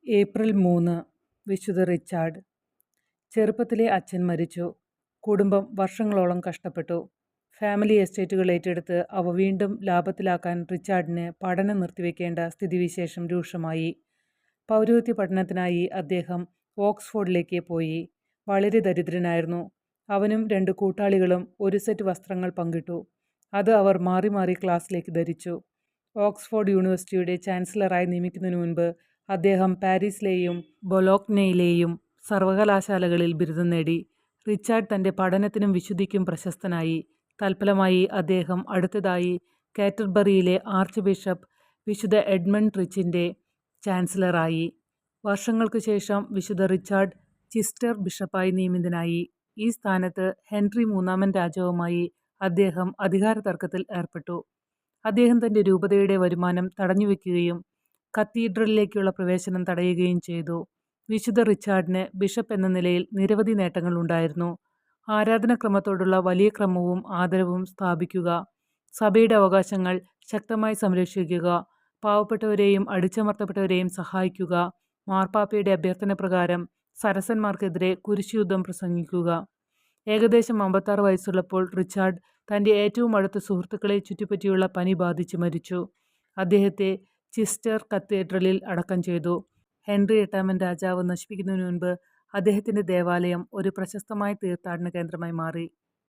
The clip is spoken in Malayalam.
ഏപ്രിൽ 3 വിശുദ്ധ റിച്ചാർഡ്. ചെറുപ്പത്തിലെ അച്ഛൻ മരിച്ചു. കുടുംബം വർഷങ്ങളോളം കഷ്ടപ്പെട്ടു. ഫാമിലി എസ്റ്റേറ്റുകൾ ഏറ്റെടുത്ത് അവ വീണ്ടും ലാഭത്തിലാക്കാൻ റിച്ചാർഡിന് പഠനം നിർത്തിവെക്കേണ്ട സ്ഥിതിവിശേഷം രൂക്ഷമായി. പൗരോഹിത്യ പഠനത്തിനായി അദ്ദേഹം ഓക്സ്ഫോർഡിലേക്ക് പോയി. വളരെ ദരിദ്രനായിരുന്നു. അവനും 2 കൂട്ടാളികളും ഒരു സെറ്റ് വസ്ത്രങ്ങൾ പങ്കിട്ടു. അത് അവർ മാറി മാറി ക്ലാസ്സിലേക്ക് ധരിച്ചു. ഓക്സ്ഫോർഡ് യൂണിവേഴ്സിറ്റിയുടെ ചാൻസലറായി നിയമിക്കുന്നതിന് മുൻപ് അദ്ദേഹം പാരീസിലെയും ബൊലോഗ്നയിലെയും സർവകലാശാലകളിൽ ബിരുദം നേടി. റിച്ചാർഡ് തൻ്റെ പഠനത്തിനും വിശുദ്ധിക്കും പ്രശസ്തനായി. തൽഫലമായി അദ്ദേഹം അടുത്തതായി കാറ്റർബറിയിലെ ആർച്ച് ബിഷപ്പ് വിശുദ്ധ എഡ്മണ്ട് റിച്ചിൻ്റെ ചാൻസലറായി. വർഷങ്ങൾക്കു ശേഷം വിശുദ്ധ റിച്ചാർഡ് ചിസ്റ്റർ ബിഷപ്പായി നിയമിതനായി. ഈ സ്ഥാനത്ത് ഹെൻറി 3 രാജാവുമായി അദ്ദേഹം അധികാരതർക്കത്തിൽ ഏർപ്പെട്ടു. അദ്ദേഹം തൻ്റെ രൂപതയുടെ വരുമാനം തടഞ്ഞുവെക്കുകയും കത്തീഡ്രലിലേക്കുള്ള പ്രവേശനം തടയുകയും ചെയ്തു. വിശുദ്ധ റിച്ചാർഡിന് ബിഷപ്പ് എന്ന നിലയിൽ നിരവധി നേട്ടങ്ങൾ ഉണ്ടായിരുന്നു. ആരാധനാക്രമത്തോടുള്ള വലിയ ക്രമവും ആദരവും സ്ഥാപിക്കുക, സഭയുടെ അവകാശങ്ങൾ ശക്തമായി സംരക്ഷിക്കുക, പാവപ്പെട്ടവരെയും അടിച്ചമർത്തപ്പെട്ടവരെയും സഹായിക്കുക, മാർപ്പാപ്പയുടെ അഭ്യർത്ഥന പ്രകാരം സരസന്മാർക്കെതിരെ കുരിശുയുദ്ധം പ്രസംഗിക്കുക. ഏകദേശം 56 വയസ്സുള്ളപ്പോൾ റിച്ചാർഡ് തൻ്റെ ഏറ്റവും അടുത്ത സുഹൃത്തുക്കളെ ചുറ്റിപ്പറ്റിയുള്ള പനി ബാധിച്ച് മരിച്ചു. അദ്ദേഹത്തെ ചിസ്റ്റർ കത്തീഡ്രലിൽ അടക്കം ചെയ്തു. ഹെൻറി 8 രാജാവ് നശിപ്പിക്കുന്നതിനു മുൻപ് അദ്ദേഹത്തിൻ്റെ ദേവാലയം ഒരു പ്രശസ്തമായ തീർത്ഥാടന കേന്ദ്രമായി മാറി.